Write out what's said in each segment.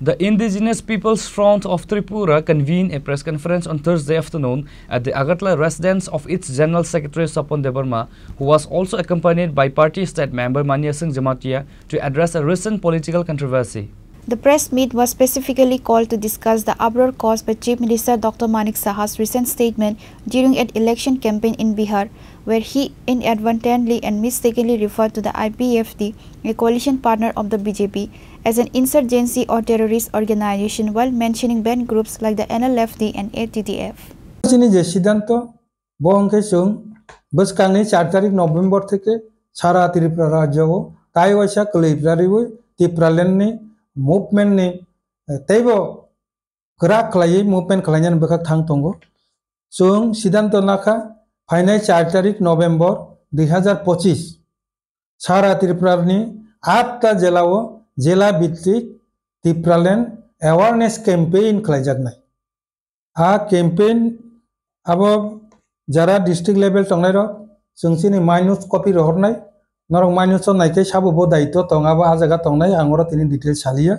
The Indigenous Peoples Front of Tripura convened a press conference on Thursday afternoon at the Agartala residence of its General Secretary Sapon Debarma, who was also accompanied by party state member Manya Singh Jamatia, to address a recent political controversy. The press meet was specifically called to discuss the uproar caused by Chief Minister Dr. Manik Saha's recent statement during an election campaign in Bihar, where he inadvertently and mistakenly referred to the IPFT, a coalition partner of the BJP, as an insurgency or terrorist organization while mentioning banned groups like the NLFD and ATTF. Sini je siddhanto bohongke sung boskanni 4 tarik November theke sara Tripura rajyo tai waisa kleibraribu Tripuranni movement ni teibo gerak khlai movement khlainyan bekak thang tongo sung siddhanto nakha phainai 4 tarik November 2025 sara Tripurani 8 jelao jela ভিত্তিক Tripuraland awareness campaign khlaijaknai a campaign abo jara district level tongnai ro sungsini minus copy rohornai norong minus naike sabo bo daitto tongaba a jaga tongnai angoro tini detail saliya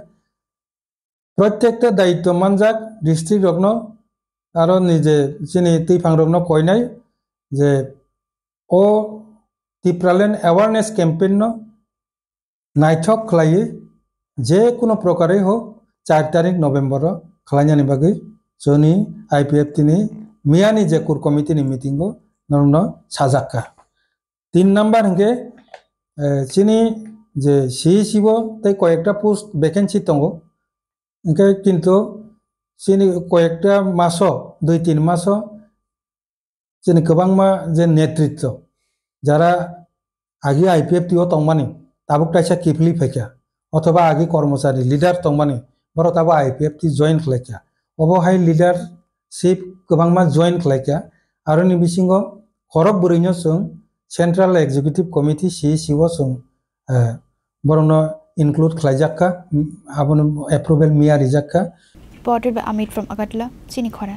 প্রত্যেকটা দায়িত্ব মানজাক district রকনো আরো নিজে চিনি তিফাং রকনো কইনাই যে ও Tripuraland awareness campaign no নাইথক খলাই যে কোনো প্রকারে হোক 4 তারিখ নভেম্বর খলাইনানি বাগৈ জনি আইপিএফ তিনি মিয়ানি যে কোর কমিটি নি মিটিং নরন সাজাকা 3 নাম্বার হকে চিনি যে সিইসিব তাই কয়েকটা পোস্ট ভ্যাকেন্সি তঙ্গ হকে কিন্তু চিনি কয়েকটা মাস 2-3 মাস চিনি গোবাংমা যে নেতৃত্ব যারা আগে আইপিএফ টিও তংমানি তাবুক তাইসা কিফলি ফেকা অথবা আগে কর্মচারী লিডার তংমানি বড় তাবো আইপিএফ টি জয়েন খাইকা অবহাই লিডারশিপ গোবাংমা জয়েন খাইকা আর নি বিসিঙ্গ খরব বুরৈনো जों সেন্ট্রাল এক্সিকিউটিভ কমিটি সিইসিও जों বরন ইনক্লুড খাইজাক্কা আবন অ্যাপ্রুভাল মিয়া রিজাক্কা Reported by Amit from Agartala, Chini Khora.